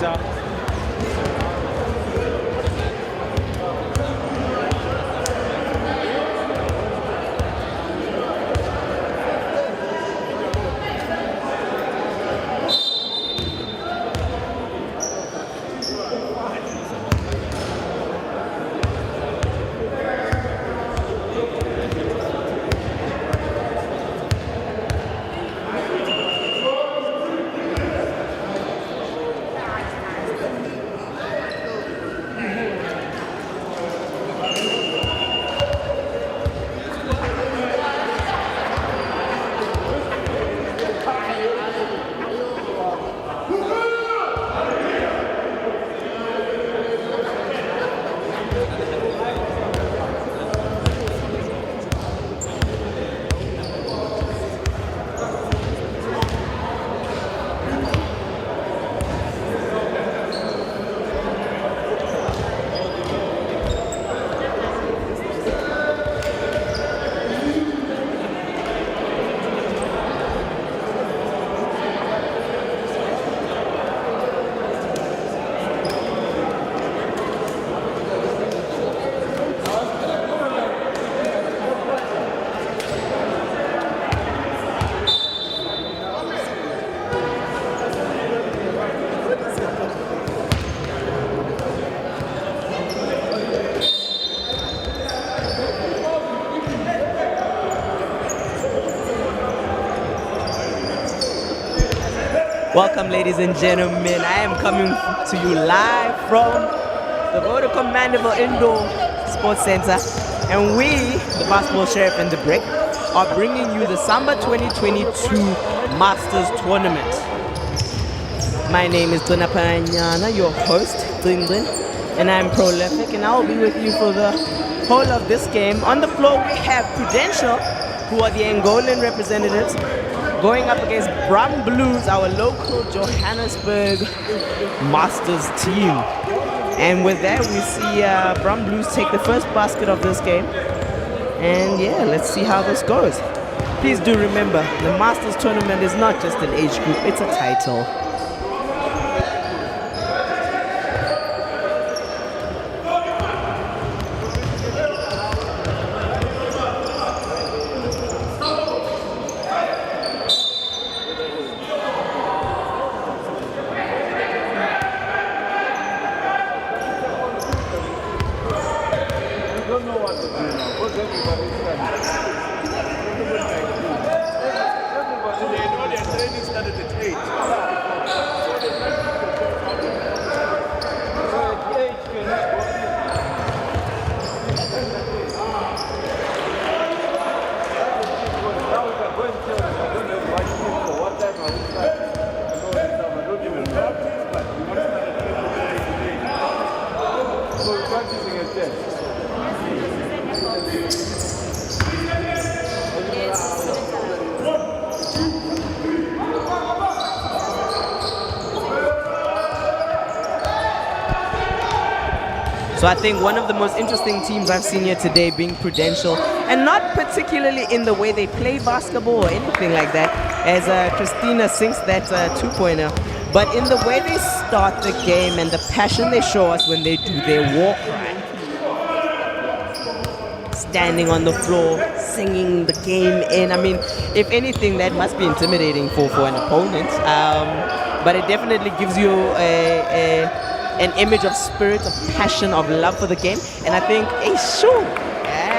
center. Welcome, ladies and gentlemen. I am coming to you live from the Vodacom Mandeville Indoor Sports Center, and we, the Basketball Sheriff and the Brick, are bringing you the SAMBA 2022 Masters Tournament. My name is Dona Paranyana, your host, Dindin, and I'm prolific, and I will be with you for the whole of this game. On the floor, we have Prudential, who are the Angolan representatives, going up against BRAAMBLUES, our local Johannesburg Masters team. And with that, we see BRAAMBLUES take the first basket of this game. And yeah, let's see how this goes. Please do remember, the Masters tournament is not just an age group, it's a title. So I think one of the most interesting teams I've seen here today being Prudential, and not particularly in the way they play basketball or anything like that, as Christina sinks that two-pointer, but in the way they start the game and the passion they show us when they do their war cry. Standing on the floor, singing the game in. I mean, if anything, that must be intimidating for an opponent, but it definitely gives you an image of spirit, of passion, of love for the game. And I think, hey, sure,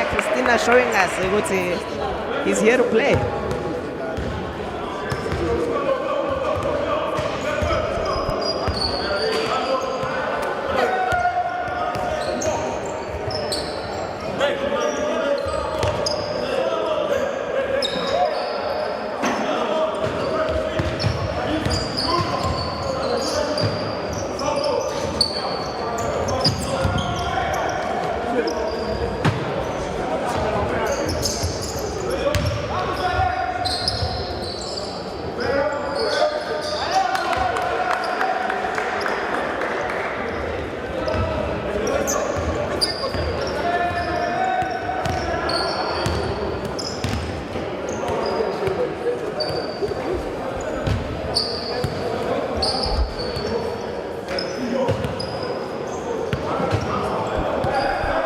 Christina showing us he's here to play.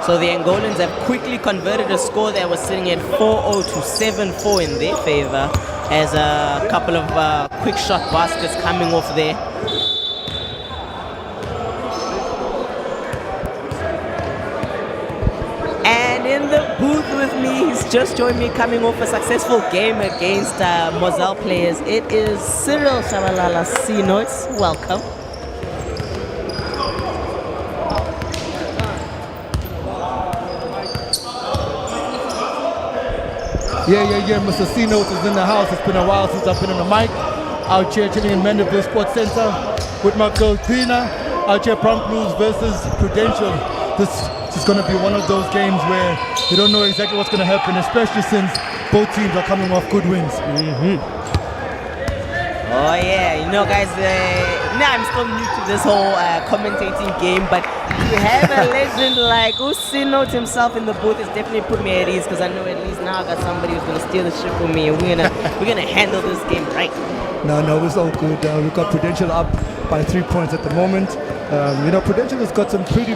So the Angolans have quickly converted a score that was sitting at 4-0 to 7-4 in their favor, as a couple of quick shot baskets coming off there. And in the booth with me, he's just joined me coming off a successful game against Moselle players. It is Cyril Shabalala C-Notes. Welcome. Yeah, Mr. C-Notes is in the house. It's been a while since I've been on the mic. Out here chilling in Mandeville Sports Center with my girl Tina. Out here BRAAMBLUES versus Prudential. This is going to be one of those games where you don't know exactly what's going to happen, especially since both teams are coming off good wins. Oh yeah, you know guys, I'm still new to this whole commentating game, but to have a legend like C-Notes himself in the booth has definitely put me at ease, because I know at least now I got somebody who's gonna steal the ship from me, and we're gonna handle this game right. No, it's all good. We've got Prudential up by 3 points at the moment. Prudential has got some pretty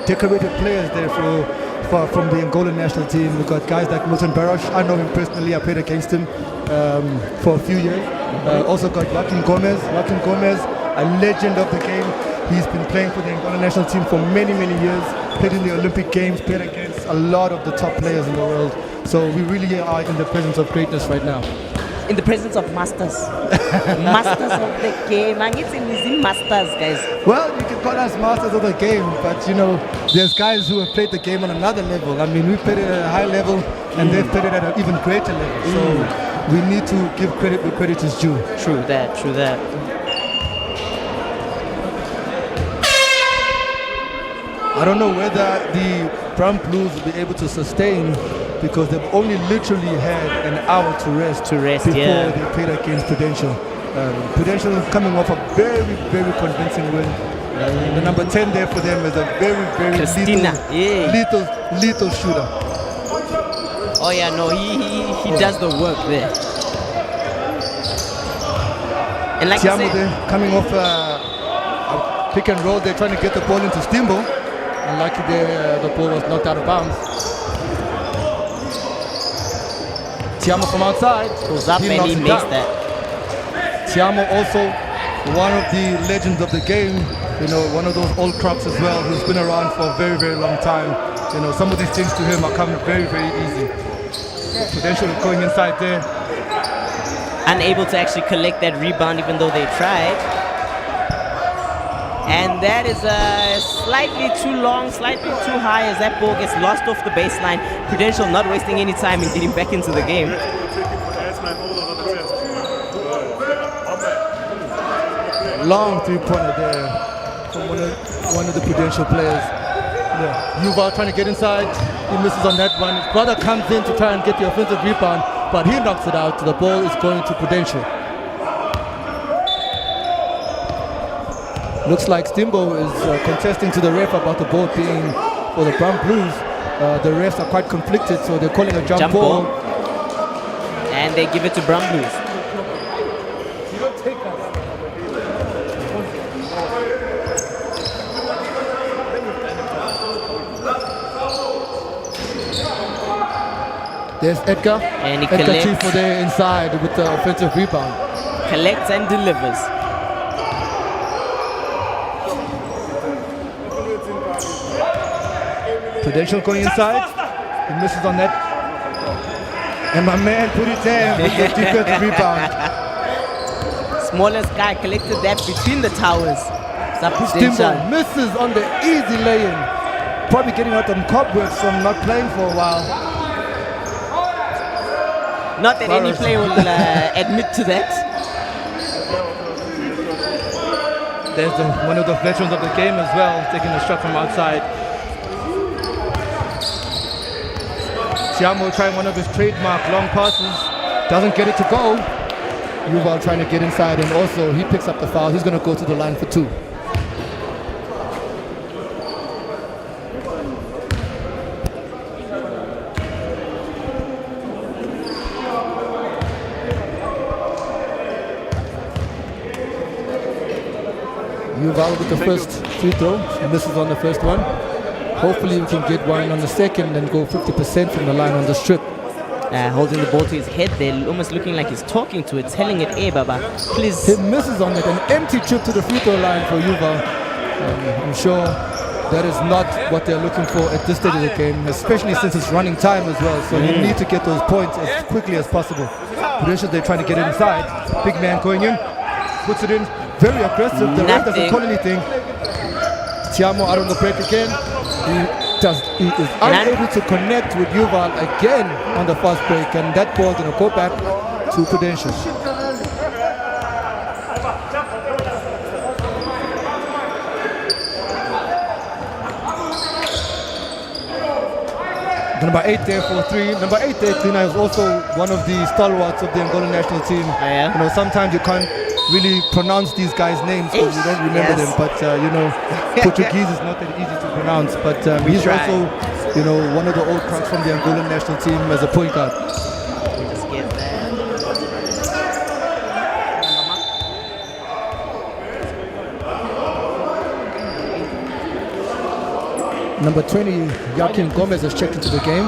decorated players there from the Angolan national team. We've got guys like Milton Barosh. I know him personally. I played against him for a few years. Also got Joaquin Gomez, a legend of the game. He's been playing for the Angolan national team for many years. Played in the Olympic Games, played against a lot of the top players in the world. So we really are in the presence of greatness right now. In the presence of masters. Masters of the game. I need to masters, guys. Well, you can call us masters of the game, but there's guys who have played the game on another level. I mean, we played it at a high level, and they've played it at an even greater level. So we need to give credit where credit is due. True that. I don't know whether the BRAAMBLUES will be able to sustain, because they've only literally had an hour to rest before they played against Prudential. Prudential is coming off a very convincing win. The number 10 there for them is a very lethal shooter. Oh yeah, no, he does the work there. And like Tshwane there, coming off a pick and roll, they're trying to get the ball into Stimbo. And luckily the ball was knocked out of bounds. Tshwane from outside goes up and he makes that. Tshwane also one of the legends of the game, one of those old crops as well, who's been around for a very long time. Some of these things to him are coming very easy. Prudential going inside there. Unable to actually collect that rebound even though they tried. And that is slightly too long, slightly too high, as that ball gets lost off the baseline. Prudential not wasting any time in getting back into the game. Long three-pointer there from one of the Prudential players. Yuval trying to get inside. He misses on that one. His brother comes in to try and get the offensive rebound, but he knocks it out. The ball is going to Prudential. Looks like Stimbo is contesting to the ref about the ball being for the BRAAMBLUES. The refs are quite conflicted, so they're calling a jump ball. And they give it to BRAAMBLUES. There's Edgar. And he Edgar collects. Chifo there inside with the offensive rebound. Collects and delivers. Prudential going inside. He misses on that. And my man put it there with the defensive rebound. Smallest guy collected that between the towers. Stimbo misses on the easy lay-in. Probably getting out some cobwebs from not playing for a while. Not that any player will admit to that. There's one of the veterans of the game as well, taking a shot from outside. Tshwane trying one of his trademark long passes. Doesn't get it to go. Yuval trying to get inside, and also he picks up the foul. He's going to go to the line for 2. Yuval with the first free throw. He misses on the first one. Hopefully we can get one on the second and go 50% from the line on the strip. Holding the ball to his head there, almost looking like he's talking to it, telling it, hey Baba, please. He misses on it, an empty trip to the free throw line for Yuval. I'm sure that is not what they're looking for at this stage of the game, especially since it's running time as well. So you need to get those points as quickly as possible. Prudential, they're trying to get inside. Big man going in, puts it in, very aggressive. The ref doesn't call anything. Tshwane out on the break again. He is unable to connect with Yuval again on the fast break, and that ball is going to go back to Prudential. Number 8 there for 3. Number 8 there, Tina, is also one of the stalwarts of the Angolan national team. Yeah. You know, sometimes you can't really pronounce these guys' names because you don't remember them. But you know, Portuguese is not that easy to pronounce. But he's also, you know, one of the old cracks from the Angolan national team as a point guard. Just get that. Number 20, Joaquin Gomez has checked into the game.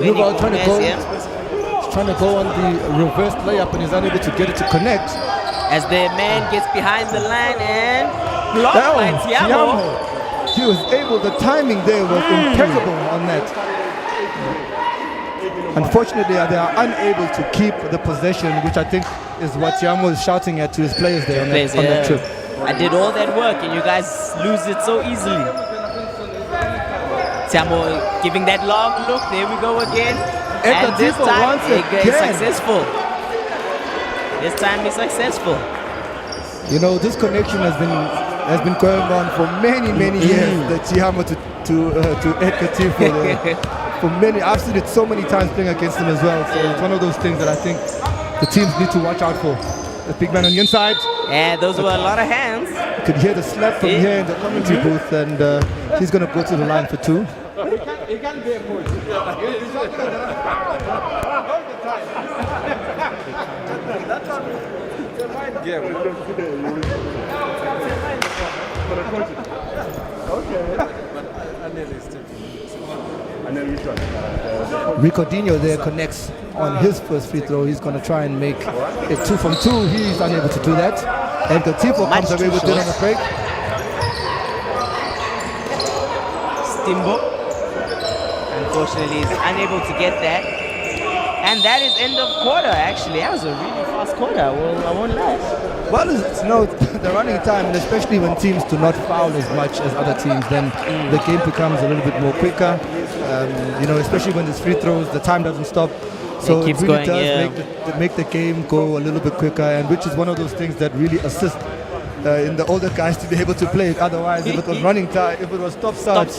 Yuval trying to go on the reverse layup and is unable to get it to connect. As the man gets behind the line and blocked by Tshwane. He was able, the timing there was impeccable on that. Unfortunately, they are unable to keep the possession, which I think is what Tshwane was shouting at to his players there on that trip. I did all that work and you guys lose it so easily. Tshwane giving that long look. There we go again. And this time he's successful. This time he's successful. You know, this connection has been going on for many years. The Tshwane to Edgar Tifo. For many, I've seen it so many times playing against him as well. So it's one of those things that I think the teams need to watch out for. The big man on the inside. Yeah, those were a lot of hands. You could hear the slap from here in the commentary booth, and he's going to go to the line for 2. He can't be a coach. Ricardinho there connects on his first free throw. He's going to try and make it 2 from 2. He's unable to do that. Edgar Tifo comes away with it on the break. Stimbo, unfortunately, is unable to get that. And that is end of quarter, actually. That was a really fast quarter. Well, I won't lie. Well, it's, you know, the running time, and especially when teams do not foul as much as other teams, then the game becomes a little bit more quicker. You know, especially when there's free throws, the time doesn't stop. So it really does make the game go a little bit quicker, and which is one of those things that really assist in the older guys to be able to play it. Otherwise, if it was running time, if it was stop starts,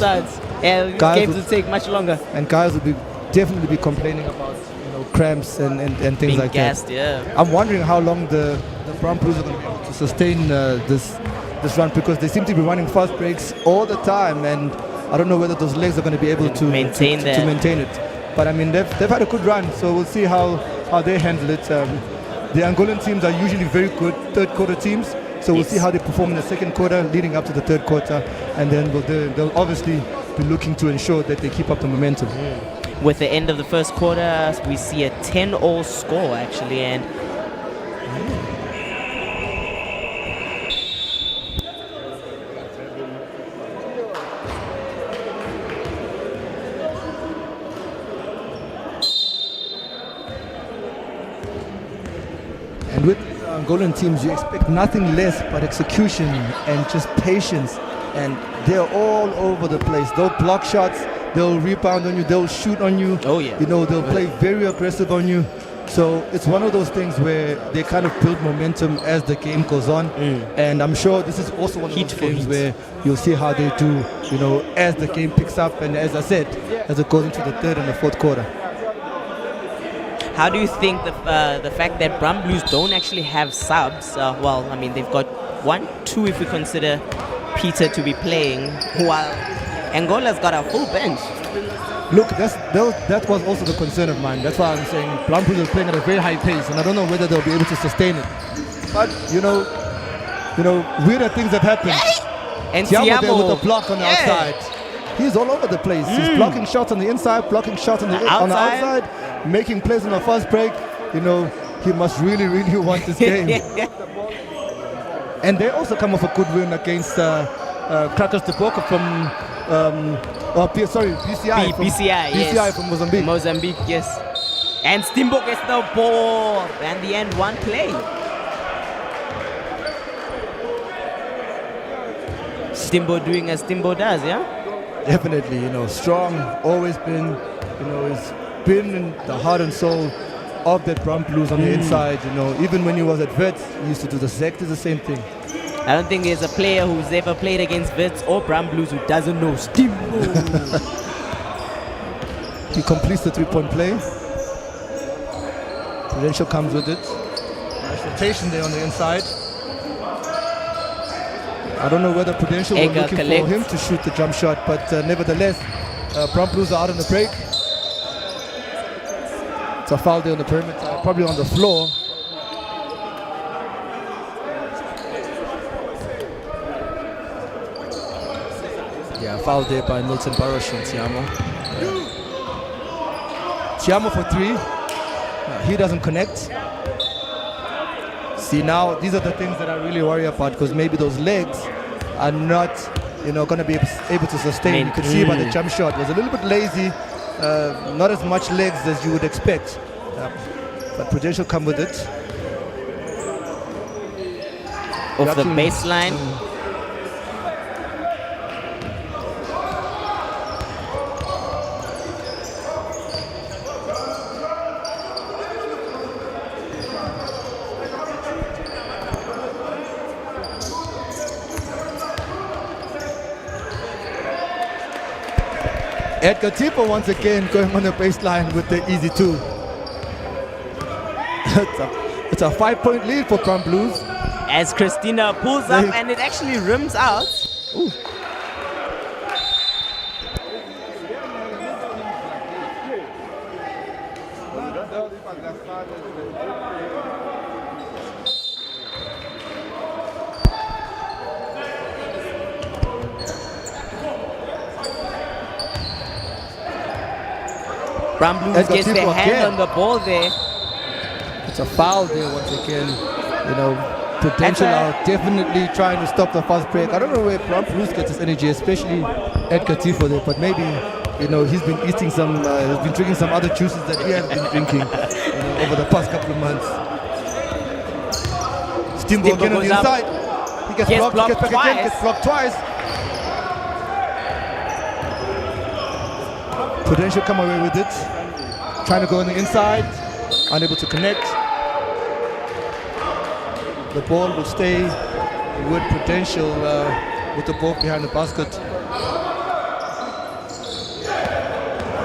yeah, games would take much longer. And guys would definitely be complaining about, you know, cramps and things being like gassed, that. Yeah. I'm wondering how long the BRAAMBLUES are going to be able to sustain this run, because they seem to be running fast breaks all the time, and I don't know whether those legs are going to be able to maintain it. But I mean, they've had a good run, so we'll see how they handle it. The Angolan teams are usually very good third quarter teams, so we'll see how they perform in the second quarter leading up to the third quarter, and then they'll obviously be looking to ensure that they keep up the momentum. With the end of the first quarter, we see a 10-all score actually, and And with Angolan teams, you expect nothing less but execution and just patience. And they're all over the place. They'll block shots, they'll rebound on you, they'll shoot on you. Oh yeah. You know, they'll play very aggressive on you. So it's one of those things where they kind of build momentum as the game goes on. And I'm sure this is also one of those games where you'll see how they do, you know, as the game picks up, and as I said, as it goes into the third and the fourth quarter. How do you think the fact that BRAAMBLUES don't actually have subs, well, I mean, they've got 1, 2 if we consider Peter to be playing, while Angola's got a full bench. Look, that was also the concern of mine. That's why I'm saying BRAAMBLUES are playing at a very high pace, and I don't know whether they'll be able to sustain it. But, you know, weirder things have happened. And Tiamo there with Tiamo. the block on the outside. He's all over the place. He's blocking shots on the inside, blocking shots on the outside, making plays on the fast break. You know, he must really, really want this game. And they also come off a good win against Krakers de Boca from BCI. BCI From Mozambique. Mozambique, yes. And Stimbo gets the ball. And the end, one play. Stimbo doing as Stimbo does, yeah? Definitely, you know, strong, always been, you know, he's been in the heart and soul of that BRAAMBLUES on the inside, you know. Even when he was at WITS, he used to do exactly the same thing. I don't think there's a player who's ever played against WITS or BRAAMBLUES who doesn't know Stimbo. He completes the three-point play. Prudential comes with it. Nice rotation there on the inside. I don't know whether Prudential were looking for him to shoot the jump shot, but nevertheless, BRAAMBLUES are out on the break. It's a foul there on the perimeter, probably on the floor. Yeah, foul there by Milton Barosh on Tiamo. Tiamo for three. He doesn't connect. See, now these are the things that I really worry about, because maybe those legs are not, you know, going to be able to sustain. You could see by the jump shot was a little bit lazy, not as much legs as you would expect. But Prudential come with it. Off the baseline. Edgar Tipo once again going on the baseline with the easy two. It's a 5-point lead for BRAAMBLUES. As Christina pulls up and it actually rims out. Ooh. BRAAMBLUES gets their hand on the ball there. It's a foul there once again. You know, Prudential are definitely trying to stop the fast break. I don't know where BRAAMBLUES gets his energy, especially Edgar Tifo there, but maybe, you know, he's been eating some, he's been drinking some other juices that he has been drinking, you know, over the past couple of months. Stimbo again on the inside. He gets blocked, gets back again, gets blocked twice. Prudential come away with it. Trying to go on the inside, unable to connect. The ball will stay with Prudential with the ball behind the basket.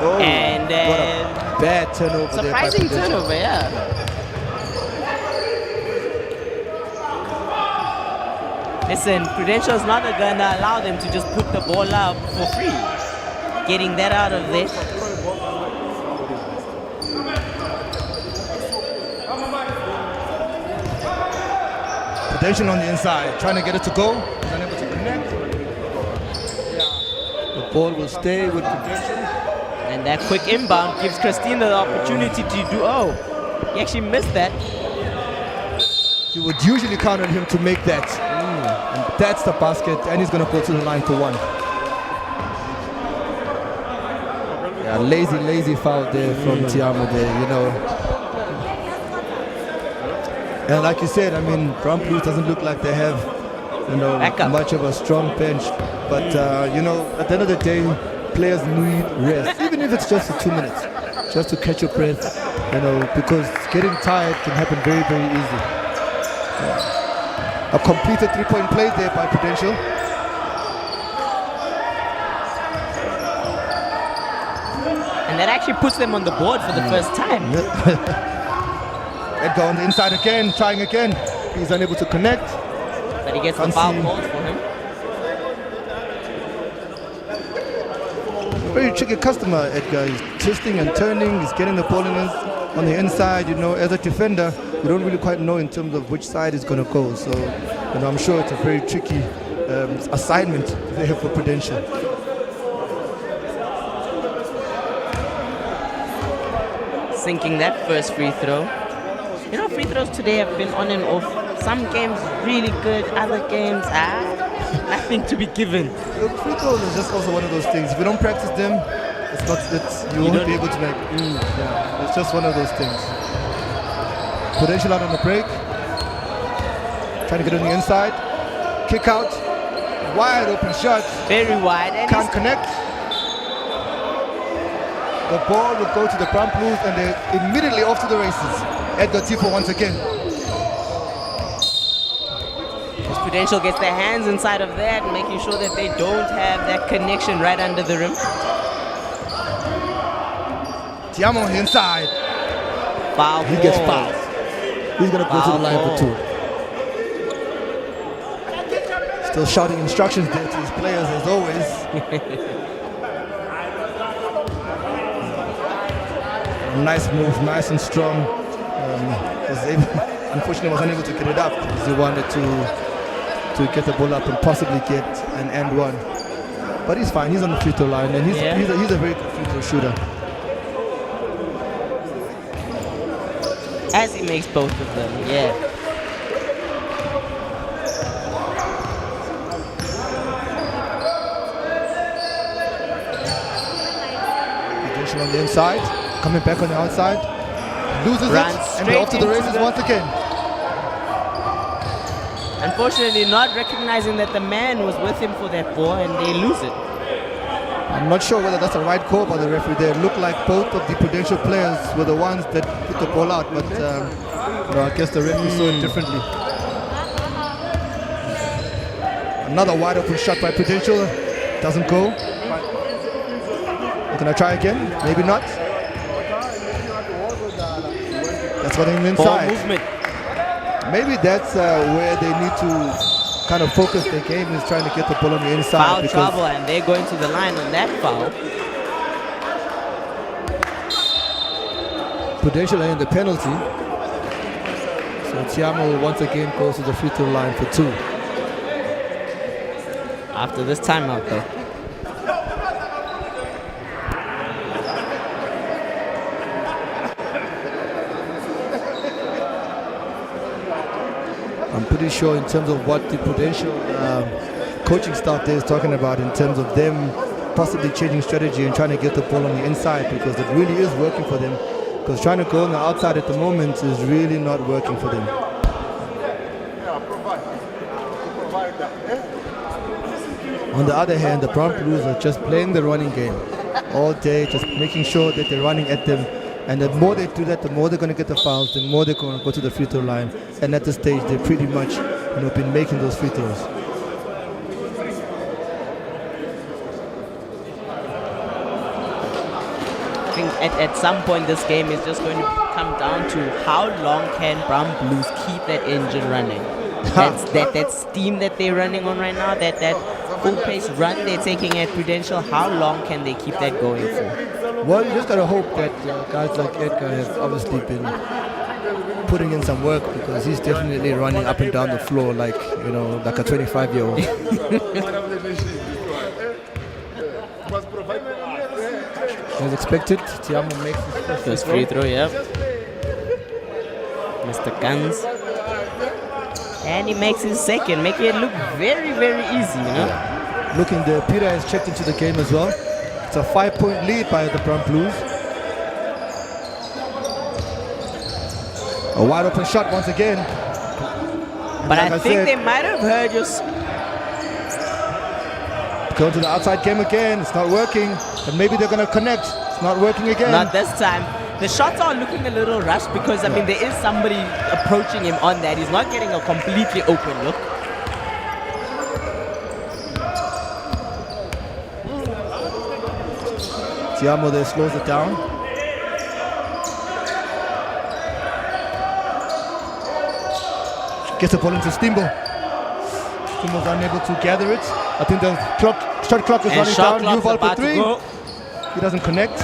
Oh, and what a bad turnover there. Surprising turnover, yeah. Listen, Prudential's not gonna allow them to just put the ball up for free. Getting that out of there. Prudential on the inside, trying to get it to go. He's unable to connect. The ball will stay with Prudential. And that quick inbound gives Christina the opportunity to do, he actually missed that. You would usually count on him to make that. And that's the basket, and he's going to go to the line for one. Yeah, lazy foul there from Tiamo there, you know. And like you said, I mean, BRAAMBLUES doesn't look like they have, you know, much of a strong bench. But, you know, at the end of the day, players need rest, even if it's just for 2 minutes, just to catch your breath, you know, because getting tired can happen very, very easy. A completed three-point play there by Prudential. And that actually puts them on the board for the first time. Edgar on the inside again, trying again. He's unable to connect. But he gets the foul called for him. Very tricky customer, Edgar. He's twisting and turning. He's getting the ball on the inside. You know, as a defender, you don't really quite know in terms of which side is going to go. So, you know, I'm sure it's a very tricky assignment they have for Prudential. Sinking that first free throw. You know, free throws today have been on and off. Some games really good, other games, nothing to be given. Look, free throws is just also one of those things. If you don't practice them, you won't be able to make. Yeah, it's just one of those things. Prudential out on the break. Trying to get on the inside. Kick out. Wide open shot. Very wide. And Can't connect. The ball will go to the BRAAMBLUES and they're immediately off to the races. Edgar Tipo once again. Prudential gets their hands inside of that, making sure that they don't have that connection right under the rim. Tshwane on the inside. Foul. He gets fouled. He's going to go to the line for 2. Still shouting instructions there to his players as always. Nice move, nice and strong. Unfortunately, was unable to get it up because he wanted to get the ball up and possibly get an and one. But he's fine. He's on the free throw line, and he's a very good free throw shooter. As he makes both of them, yeah. Prudential on the inside. Coming back on the outside, loses it, and they're off to the races once again. Unfortunately, not recognizing that the man was with him for that ball, and they lose it. I'm not sure whether that's the right call by the referee there. It looked like both of the Prudential players were the ones that put the ball out, but I guess the referee saw it differently. Another wide open shot by Prudential, doesn't go. We're gonna try again, maybe not. That's what they inside. Movement. Maybe that's where they need to kind of focus their game, is trying to get the ball on the inside. Foul trouble, and they're going to the line on that foul. Prudential in the penalty. So Tshwane once again goes to the free throw line for 2. After this timeout, though. I'm pretty sure in terms of what the Prudential coaching staff there is talking about, in terms of them possibly changing strategy and trying to get the ball on the inside, because it really is working for them. Because trying to go on the outside at the moment is really not working for them. On the other hand, the BRAAMBLUES are just playing the running game all day, just making sure that they're running at them. And the more they do that, the more they're going to get the fouls, the more they're going to go to the free throw line. And at this stage, they've pretty much been making those free throws. I think at some point this game is just going to come down to how long can BRAAMBLUES keep that engine running. that steam that they're running on right now, that full-pace run they're taking at Prudential, how long can they keep that going for? Well, you just gotta hope that guys like Edgar have obviously been putting in some work, because he's definitely running up and down the floor like like a 25-year-old. As expected, Tshwane makes his first free throw, yeah. Mr. Guns. And he makes his second, making it look very, very easy, Yeah. Looking there, Peter has checked into the game as well. It's a 5-point lead by the BRAAMBLUES. A wide open shot once again. But like I think they might have heard your... Going to the outside game again. It's not working. And maybe they're going to connect. It's not working again. Not this time. The shots are looking a little rushed because, I mean, there is somebody approaching him on that. He's not getting a completely open look. Tshwane there slows it down. Gets the ball into Stimbo. Stimbo's unable to gather it. I think the shot clock is running down. New ball for 3. He doesn't connect.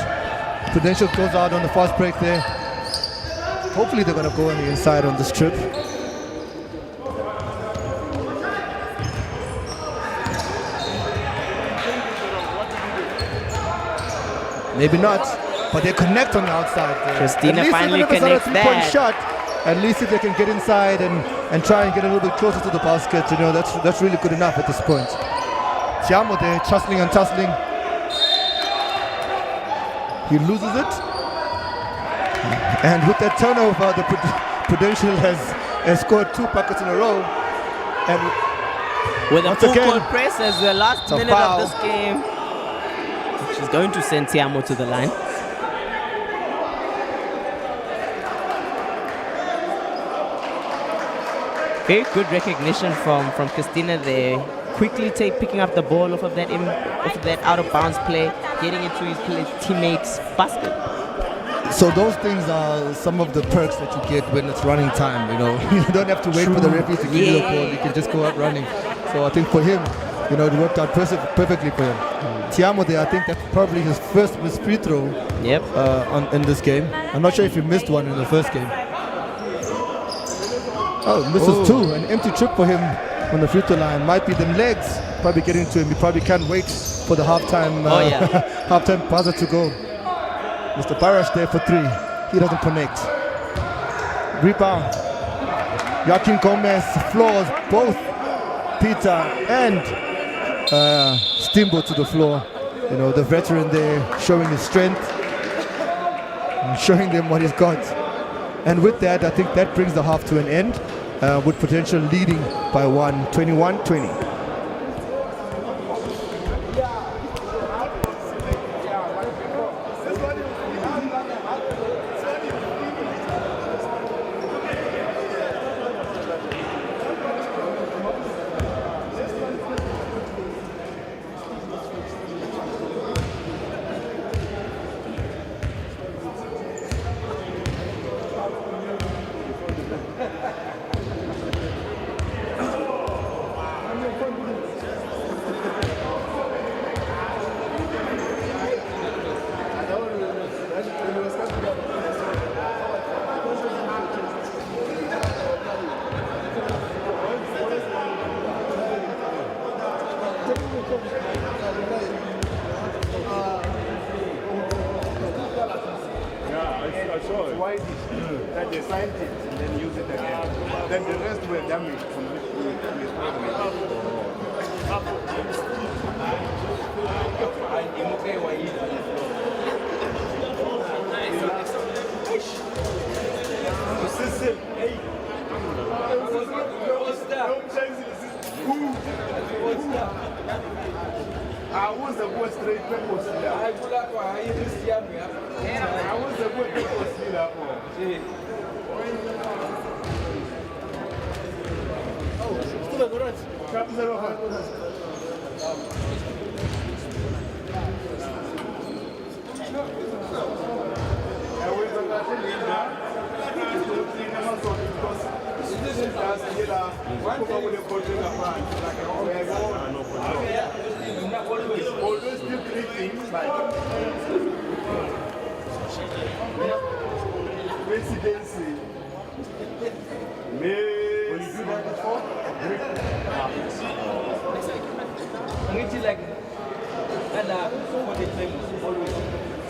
Prudential goes out on the fast break there. Hopefully they're going to go on the inside on this trip. Maybe not, but they connect on the outside. Christina At least finally even if it's not a connects three-point that. shot, at least if they can get inside and try and get a little bit closer to the basket, you know, that's really good enough at this point. Tshwane there, tussling and tussling. He loses it. And with that turnover, the Prudential has scored 2 buckets in a row. And with a once full again, court press as the last it's a minute foul. of this game. She's going to send Tshwane to the line. Very good recognition from Christina there. Quickly picking up the ball off of that out of bounds play, getting it to his teammates' basket. So those things are some of the perks that you get when it's running time, you know. You don't have to wait for the referee to give you the ball. You can just go out running. So I think for him, you know, it worked out perfectly for him. Tshwane there, I think that's probably his first missed free throw in this game. I'm not sure if he missed one in the first game. Oh, misses 2. An empty trip for him on the free throw line. Might be them legs probably getting to him. He probably can't wait for the halftime halftime buzzer to go. Mr. Barash there for 3. He doesn't connect. Rebound. Joaquin Gomez floors both Peter and Steamboat to the floor. You know, the veteran there showing his strength and showing them what he's got. And with that, I think that brings the half to an end, with Prudential leading by 1, 21-20. That they signed it and then use it again. Then the rest were damaged I was the boy straight purpose here. I was the boy purpose here. Always do 3 things like residency. Will you do that before?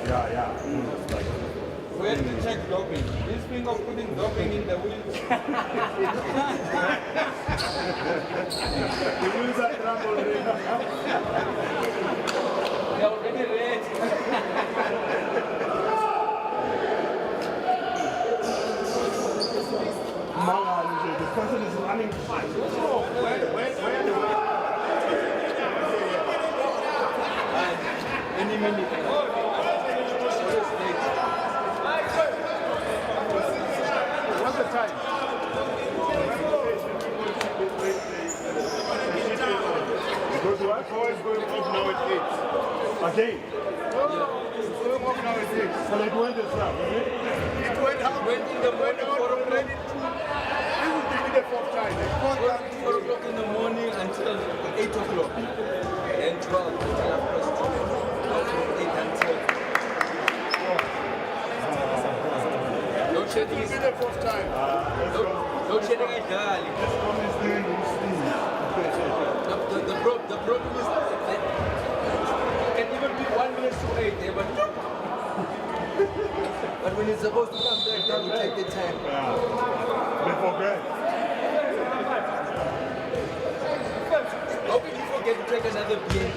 Yeah. Where to check doping? This thing of putting doping in the wheels. The wheels are crumbled already. They're already red. The person is running fast. Where the way? Any minute. What's the time? Because what? Four is going off now at 8. Again? It's going off now at 8. So it went as well, isn't it? It went in the morning for a credit. This is the 4th time. 4 o'clock in the morning until 8 o'clock. And 12 until after 8 until. No shedding is the 4th time. no shedding is darling. The problem is that it can even be 1 minute to 8, but when it's supposed to come back, then you take the time. Yeah. They forget. Hoping you forget to take another beer.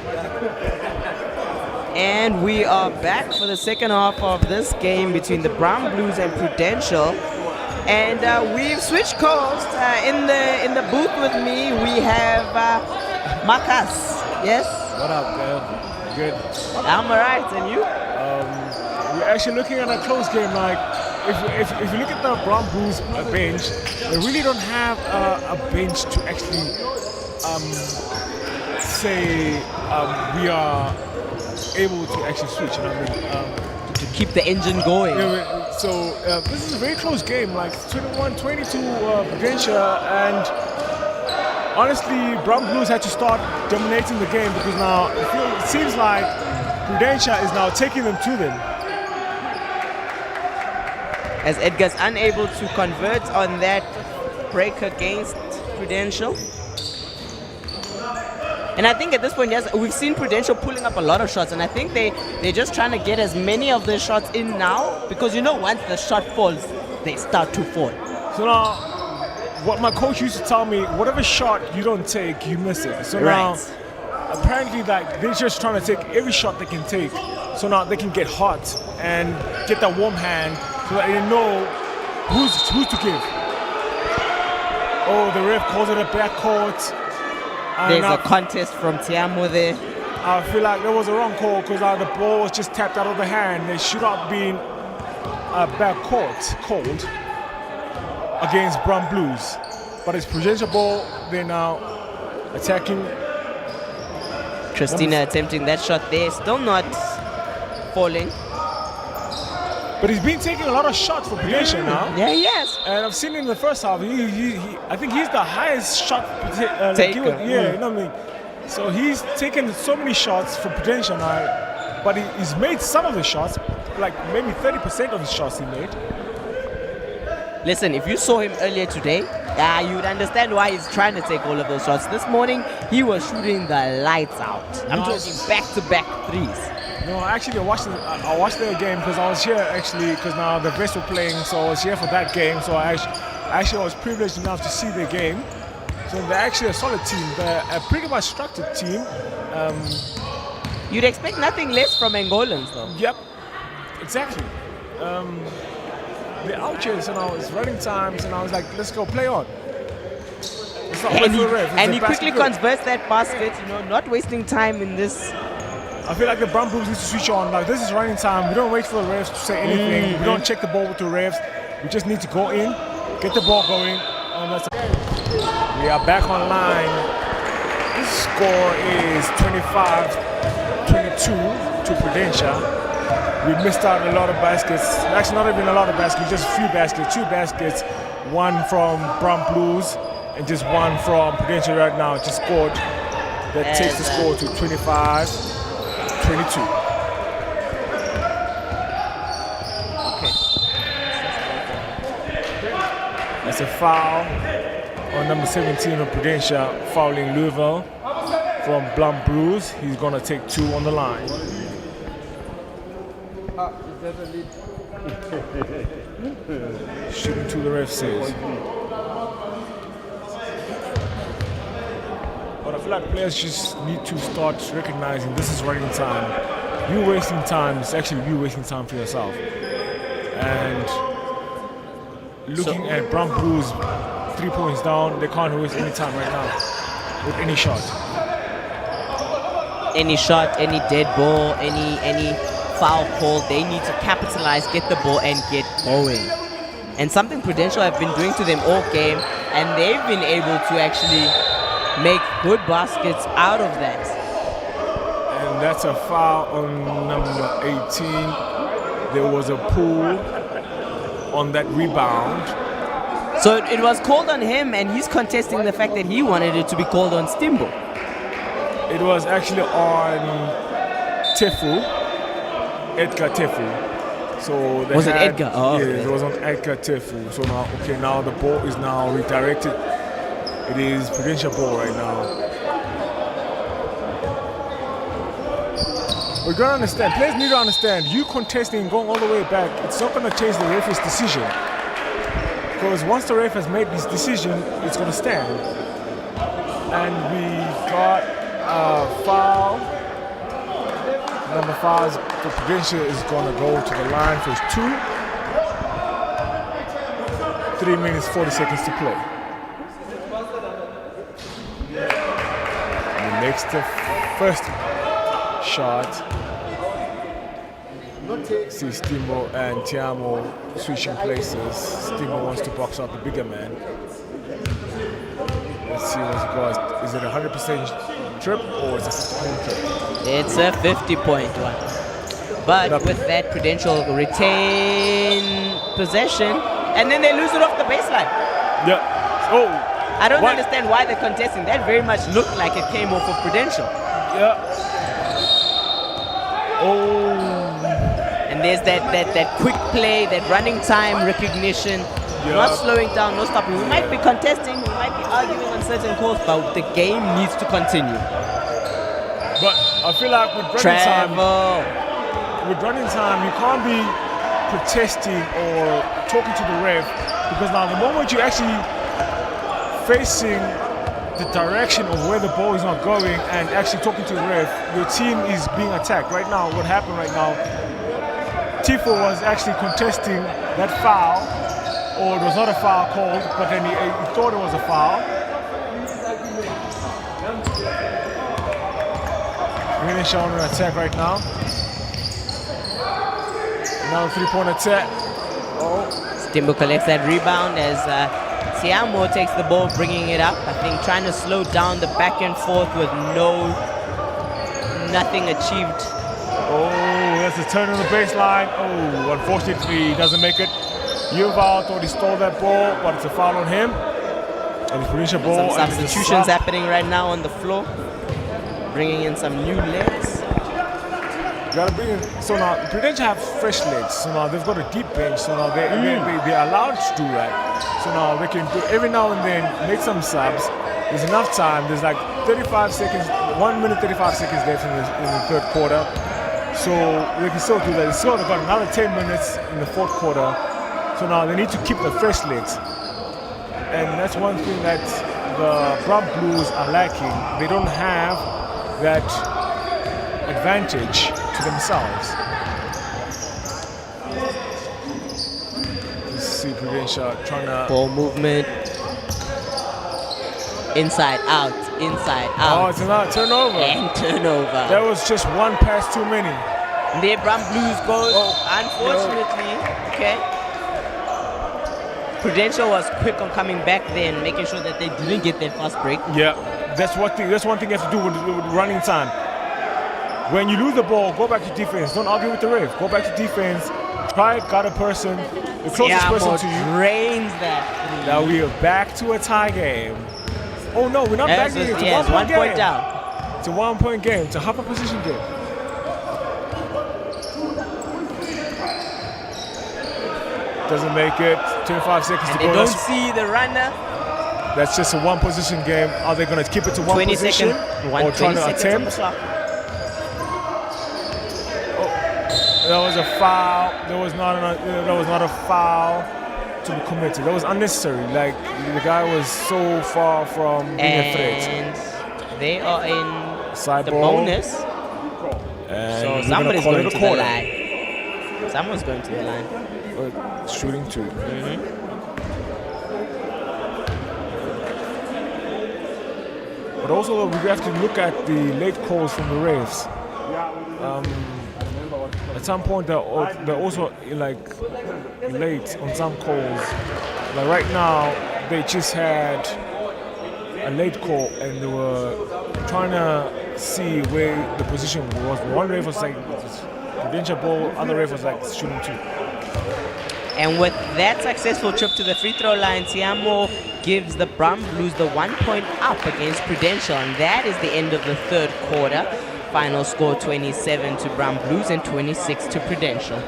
And we are back for the second half of this game between the Brown Blues and Prudential. And we've switched coast. In the booth with me, we have Marcus. Yes? What up, man? Good. I'm alright, and you? We're actually looking at a close game. Like, if you look at the Brown Blues bench, they really don't have a bench to actually say we are able to actually switch. You know what I mean? To keep the engine going. So this is a very close game, like 21-22 Prudential, and honestly, Brown Blues had to start dominating the game because now it seems like Prudential is now taking them to them. As Edgar's unable to convert on that break against Prudential. And I think at this point, yes, we've seen Prudential pulling up a lot of shots, and I think they're just trying to get as many of the shots in now, because you know once the shot falls, they start to fall. So now, what my coach used to tell me, whatever shot you don't take, you miss it. So now, apparently, like they're just trying to take every shot they can take, so now they can get hot and get that warm hand, so that they know who's to give. Oh, the ref calls it a backcourt. There's a contest from Tiamo there. I feel like there was a wrong call because the ball was just tapped out of the hand. There should have been a backcourt called against Brown Blues. But it's Prudential ball. They're now attacking. Christina attempting that shot there, still not falling. But he's been taking a lot of shots for Prudential now. Yeah, yes. And I've seen him in the first half. I think he's the highest shot taker. Yeah, you know what I mean? So he's taken so many shots for Prudential now, but he's made some of the shots, like maybe 30% of his shots he made. Listen, if you saw him earlier today, you would understand why he's trying to take all of those shots. This morning, he was shooting the lights out. I'm talking back-to-back threes. No, actually, I watched the game because I was here actually because now the Wits were playing, so I was here for that game. So I was privileged enough to see the game. So they're actually a solid team. They're a pretty much structured team. You'd expect nothing less from Angolans, though. Yep, exactly. The ouches, it's running times, and I was like, let's go play on. It's not and he quickly converts that basket, not wasting time in this. I feel like the Brown Blues need to switch on. Like, this is running time. We don't wait for the refs to say anything. We don't check the ball with the refs. We just need to go in, get the ball going, and that's it. We are back online. This score is 25-22 to Prudential. We missed out a lot of baskets. Actually, not even a lot of baskets, just a few baskets. 2 baskets, one from Brown Blues and just one from Prudential right now. Just scored. That takes the score to 25-22. Okay. That's a foul on number 17 of Prudential, fouling Louisville from Brown Blues. He's going to take 2 on the line. Shooting to the ref says. But I feel like players just need to start recognizing this is running time. You wasting time is actually you wasting time for yourself. And looking at Brown Blues 3 points down, they can't waste any time right now with any shot. Any shot, any dead ball, any foul call, they need to capitalize, get the ball and get going. And something Prudential have been doing to them all game, and they've been able to actually make good baskets out of that. And that's a foul on number 18. There was a pull on that rebound. So it was called on him, and he's contesting the fact that he wanted it to be called on Stimbo. It was actually on Tefu, Edgar Tefu. So Was it Edgar? Oh, yeah, okay. it was on Edgar Tefu. So now, now the ball is now redirected. It is Prudential ball right now. We're going to understand. Players need to understand. You contesting and going all the way back, it's not going to change the referee's decision. Because once the ref has made this decision, it's going to stand. And we got a foul. Number 5, the Prudential is going to go to the line for his 2. 3 minutes, 40 seconds to play. And he makes the first shot. See Stimo and Tiamo switching places. Stimo wants to box out the bigger man. Let's see what he got. Is it a 100% trip or is it a 50-point trip? It's a 50-point one. But with that, Prudential retain possession, and then they lose it off the baseline. Yeah. Oh. I don't understand why they're contesting. That very much looked like it came off of Prudential. Yeah. Oh. And there's that quick play, that running time recognition, not slowing down, no stopping. We might be contesting, we might be arguing on certain calls, but the game needs to continue. But I feel like with running time, you can't be protesting or talking to the ref, because now the moment you're actually facing the direction of where the ball is not going and actually talking to the ref, your team is being attacked. Right now, what happened right now, Tifo was actually contesting that foul, or it was not a foul called, but then he thought it was a foul. Really showing an attack right now. Another 3-point attack. Oh. Stimbo collects that rebound as Tiamo takes the ball, bringing it up. I think trying to slow down the back and forth with nothing achieved. Oh, that's a turn on the baseline. Oh, unfortunately, he doesn't make it. Yuval thought he stole that ball, but it's a foul on him. And the Prudential ball. Some substitutions happening right now on the floor, bringing in some new legs. You gotta bring in. So now Prudential have fresh legs. So now they've got a deep bench. So now they're allowed to do that. So now they can do every now and then make some subs. There's enough time. There's like 35 seconds, 1 minute 35 seconds left in the third quarter. So they can still do that. They still got another 10 minutes in the fourth quarter. So now they need to keep the fresh legs. And that's one thing that the BRAAMBLUES are lacking. They don't have that advantage to themselves. Let's see Prudential trying to... Ball movement. Inside out, inside out. Oh, it's another turnover. And turnover. That was just one pass too many. The BRAAMBLUES goes, unfortunately, okay. Prudential was quick on coming back then, making sure that they didn't get their fast break. Yeah, that's one thing you have to do with running time. When you lose the ball, go back to defense. Don't argue with the ref. Go back to defense. Try guard a person, the closest person to you. Drains that. Now we are back to a tie game. Oh no, we're not back to it. It's a 1 point down. It's a 1 point game. It's a half a position game. Doesn't make it. 25 seconds to go. They don't see the runner. That's just a 1 position game. Are they going to keep it to 1 position or trying to attempt? That was a foul. That was not a foul to be committed. That was unnecessary. Like the guy was so far from being a threat. And they are in side the ball. bonus. And So somebody's going to the line. Someone's going to the line. Shooting too. But also we have to look at the late calls from the refs. At some point they're also like late on some calls. Like right now they just had a late call and they were trying to see where the position was. One ref was like Prudential ball, other ref was like shooting too. And with that successful trip to the free throw line, Tiamo gives the BRAAMBLUES the 1 point up against Prudential, and that is the end of the third quarter. Final score 27 to BRAAMBLUES and 26 to Prudential.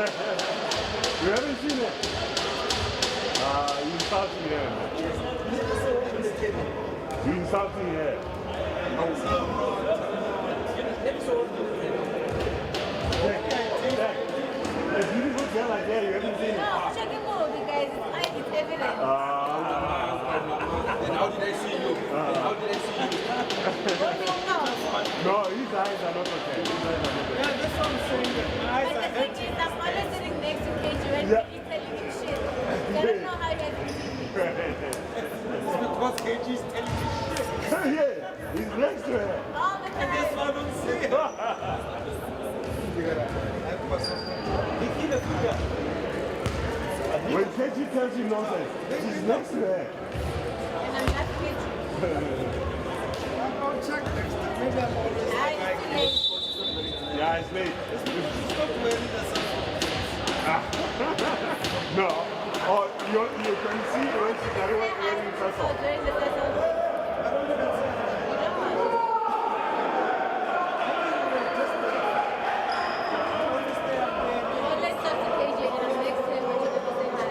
You haven't seen it? You insulting her. You insulting her. A beautiful girl like that, you haven't seen it. No, check him out, guys. It's evident. And how did I see you? How did I see you? No, his eyes are not okay. His eyes are not okay. But the thing is, I'm always sitting next to KJ and he's telling him shit. I don't know how he has been Because KG is telling me shit. Yeah, he's next to her. all the time. That's why I don't see it. When Katie tells you nonsense, she's next to her. And I'm not KJ. I'll check next time. Maybe I'm always Yeah, it's late. stop wearing the No. Oh, you can see when she started wearing So tassel. during the festival, you don't want. Well, let's talk to KJ and I'm next to him and you never say hi.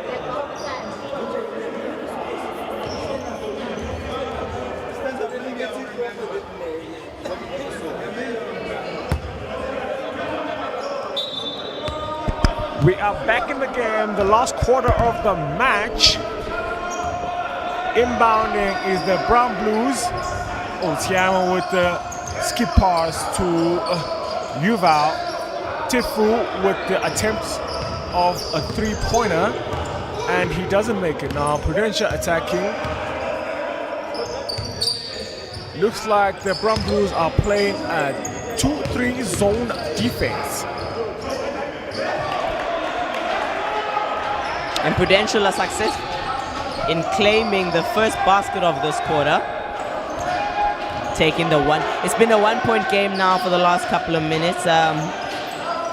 Like all the time. We are back in the game, the last quarter of the match. Inbounding is the BRAAMBLUES. Tshwane with the skip pass to Yuval. Tifu with the attempt of a three-pointer, and he doesn't make it. Now Prudential attacking. Looks like the BRAAMBLUES are playing a 2-3 zone defense. And Prudential are successful in claiming the first basket of this quarter. Taking the one. It's been a 1-point game now for the last couple of minutes.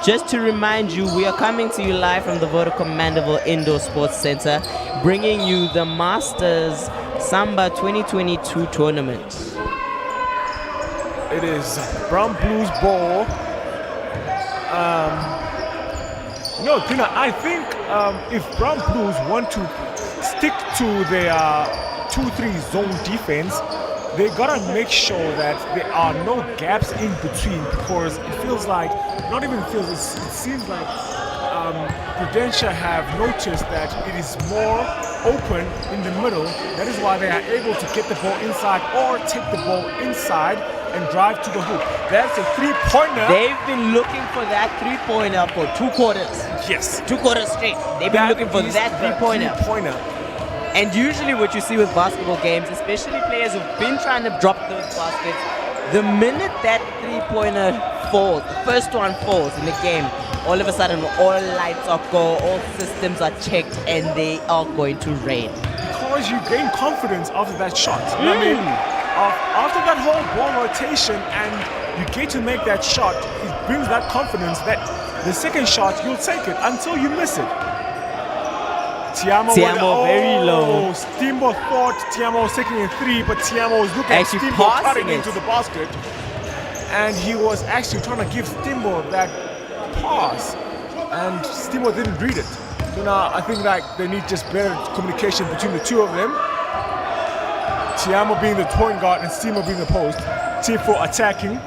Just to remind you, we are coming to you live from the Vodacom Mandeville Indoor Sports Center, bringing you the Masters Samba 2022 tournament. It is BRAAMBLUES ball. No, Tina, I think if BRAAMBLUES want to stick to their 2-3 zone defense, they gotta make sure that there are no gaps in between, because it feels like, not even feels, it seems like Prudential have noticed that it is more open in the middle. That is why they are able to get the ball inside or take the ball inside and drive to the hoop. That's a three-pointer. They've been looking for that three-pointer for 2 quarters. Yes. 2 quarters straight. They've been looking for that three-pointer. And usually what you see with basketball games, especially players who've been trying to drop those baskets, the minute that three-pointer falls, the first one falls in the game, all of a sudden all lights are go, all systems are checked, and they are going to rain. Because you gain confidence after that shot. You know what I mean? After that whole ball rotation and you get to make that shot, it brings that confidence that the second shot, you'll take it until you miss it. Tshwane very low. Stimbo thought Tshwane was taking a 3, but Tshwane was looking at Actually Stimbo passing cutting it. into the basket. And he was actually trying to give Stimbo that pass. And Stimbo didn't read it. So now I think like they need just better communication between the two of them. Tshwane being the point guard and Stimbo being the post. Tifu attacking.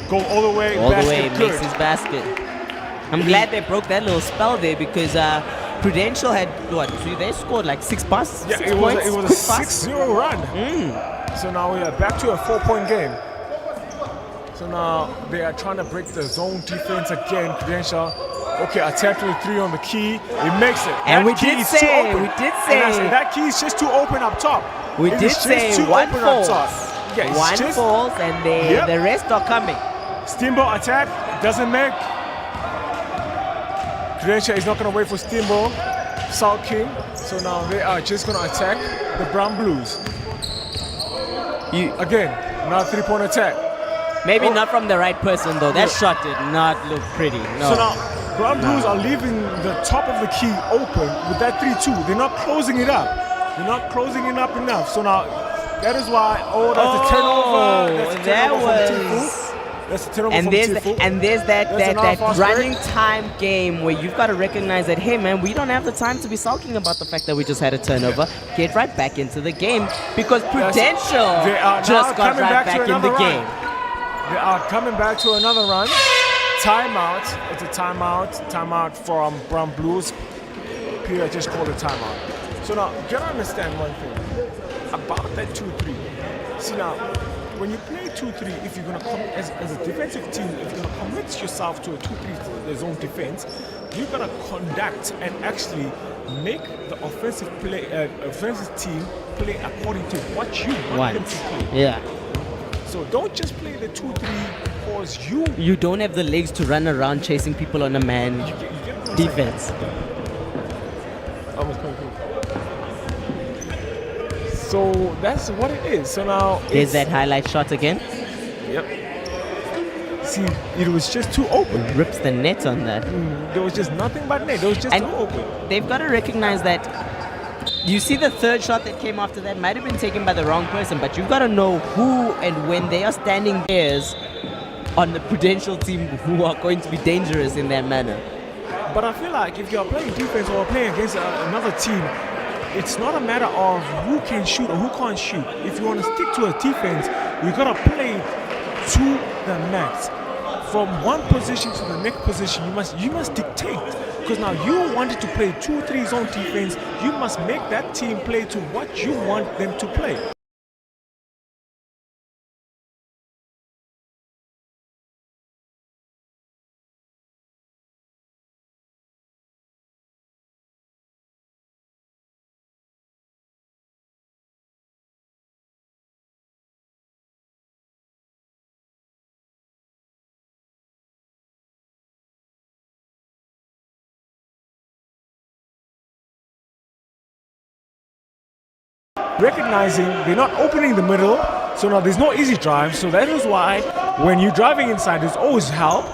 Go all the way. All the basket way, good. makes his basket. I'm glad they broke that little spell there, because Prudential had, what, so they scored like 6 passes? Yeah, 6 it points, was a quick pass. 6-0 run. So now we are back to a 4-point game. So now they are trying to break the zone defense again. Prudential, okay, attempting the 3 on the key. It makes it. And That we key did is too say, open. we did And I say- said, that key is just too open up top. We It did is just say too one open falls. up top. Yeah, it's One just falls and the rest are coming. Stimbo attack, doesn't make. Prudential is not going to wait for Stimbo. Sulking. So now they are just going to attack the BRAAMBLUES. Again, now 3-point attack. Maybe not from the right person though. That shot did not look pretty. No. So now BRAAMBLUES are leaving the top of the key open with that 3-2. They're not closing it up. They're not closing it up enough. So now that is why, that's a turnover. That's a turnover from Tifu. That's a turnover And from there's Tifu. and there's that That's another that fast running break. time game where you've got to recognize that, hey man, we don't have the time to be sulking about the fact that we just had a turnover. Get right back into the game because Prudential They are now just got coming right back to back in the another game. run. They are coming back to another run. Timeout. It's a timeout. Timeout from BRAAMBLUES. Pierre just called a timeout. So now, you gotta understand one thing about that 2-3. See now, when you play 2-3, if you're gonna come as a defensive team, if you're gonna commit yourself to a 2-3 zone defense, you're gonna conduct and actually make the offensive team play according to what you want them to play. Yeah. So don't just play the 2-3 because You don't have the legs to run around chasing people on a man you get what I'm saying? defense. Almost coming through. So that's what it is. So now There's that highlight shot again. Yep. See, it was just too open. Rips the net on that. There was just nothing but net. It was just And too open. they've got to recognize that. You see the third shot that came after that might have been taken by the wrong person, but you've got to know who and when they are standing there on the Prudential team who are going to be dangerous in that manner. But I feel like if you're playing defense or playing against another team, it's not a matter of who can shoot or who can't shoot. If you want to stick to a defense, you got to play to the max. From one position to the next position, you must dictate. Because now you wanted to play 2-3 zone defense, you must make that team play to what you want them to play. Recognizing they're not opening the middle, so now there's no easy drive. So that is why when you're driving inside, there's always help.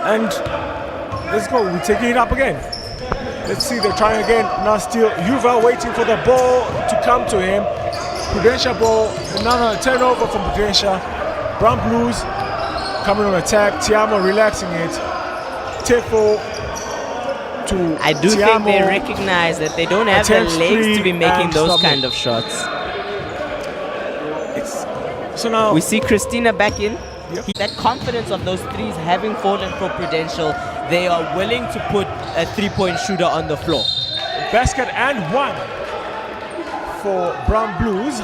And let's go, we're taking it up again. Let's see, they're trying again. Now still, Yuval waiting for the ball to come to him. Prudential ball, another turnover from Prudential. BRAAMBLUES coming on attack. Tiamo relaxing it. Tefo to I do think Tiamo. they recognize that they don't have the Attempts legs to be three making and those submit. kind of shots. So now We see Christina back in. Yep. That confidence of those threes having fallen for Prudential, they are willing to put a three-point shooter on the floor. basket and one for BRAAMBLUES.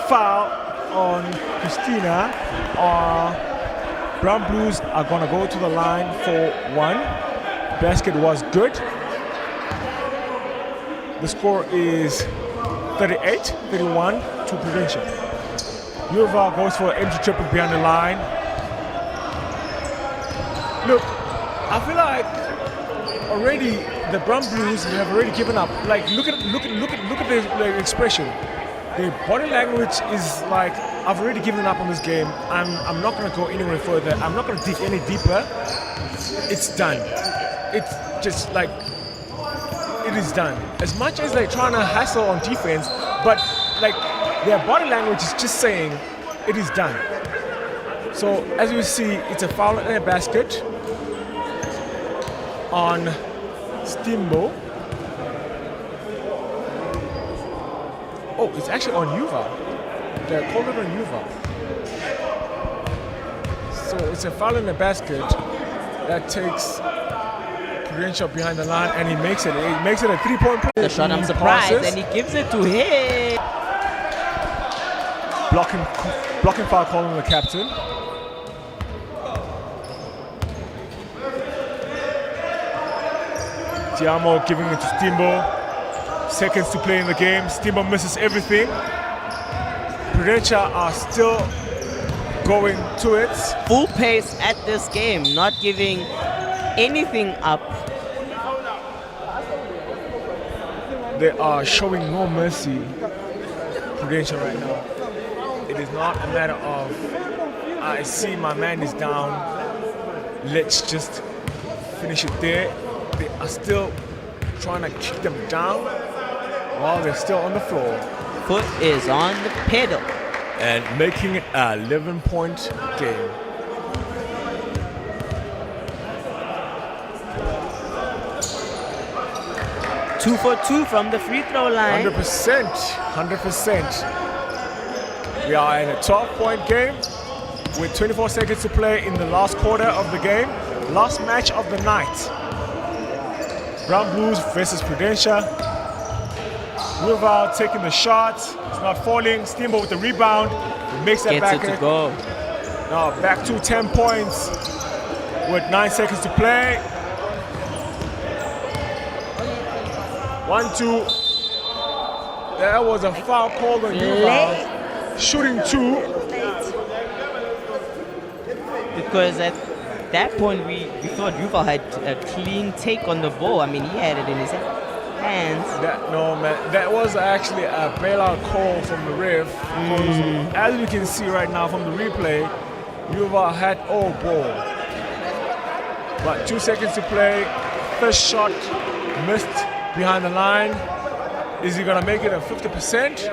Foul on Christina. BRAAMBLUES are gonna go to the line for one. Basket was good. The score is 38-31 to Prudential. Yuval goes for an empty triple behind the line. Look, I feel like already the BRAAMBLUES have already given up. Like look at their expression. Their body language is like, I've already given up on this game. I'm not gonna go anywhere further. I'm not gonna dig any deeper. It's done. It's just like it is done. As much as they're trying to hassle on defense, but like their body language is just saying it is done. So as you see, it's a foul and a basket on Stimbo. Oh, it's actually on Yuval. They called it on Yuval. So it's a foul in the basket that takes Prudential behind the line, and he makes it. He makes it a three-point play. The shot, I'm He surprised, passes. and he gives it to him. Blocking foul call on the captain. Tiamo giving it to Stimbo. Seconds to play in the game. Stimbo misses everything. Prudential are still going to it. Full pace at this game, not giving anything up. They are showing no mercy, Prudential, right now. It is not a matter of, I see my man is down, let's just finish it there. They are still trying to kick them down while they're still on the floor. Foot is on the pedal. And making it a 11-point game. 2 for 2 from the free throw line. 100%. 100%. We are in a 12-point game with 24 seconds to play in the last quarter of the game. Last match of the night. Brown Blues versus Prudential. Wilval taking the shot. It's not falling. Steamboat with the rebound. He makes that Gets back. it to go. Now back to 10 points with 9 seconds to play. 1-2. That was a foul called on Wilval. Shooting 2. Because at that point we thought Yuval had a clean take on the ball. I mean, he had it in his hands. No, man, that was actually a bailout call from the ref. As you can see right now from the replay, Yuval had all ball. But 2 seconds to play. First shot missed behind the line. Is he gonna make it a 50%?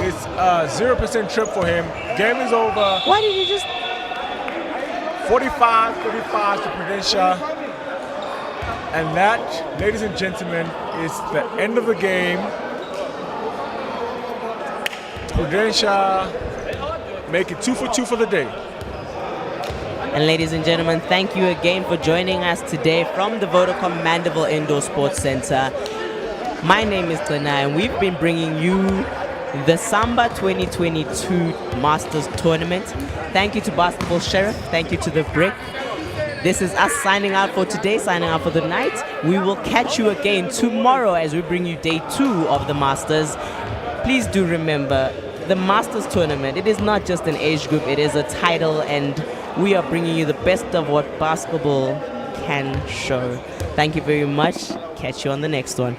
It's a 0% trip for him. Game is over. Why did you just... 45-45 to Prudential. And that, ladies and gentlemen, is the end of the game. Prudential make it 2 for 2 for the day. And ladies and gentlemen, thank you again for joining us today from the Vodacom Mandeville Indoor Sports Center. My name is Tshwane, and we've been bringing you the SAMBA 2022 Masters Tournament. Thank you to Basketball Sheriff. Thank you to the Brick. This is us signing out for today, signing out for the night. We will catch you again tomorrow as we bring you day 2 of the Masters. Please do remember, the Masters Tournament, it is not just an age group, it is a title, and we are bringing you the best of what basketball can show. Thank you very much. Catch you on the next one.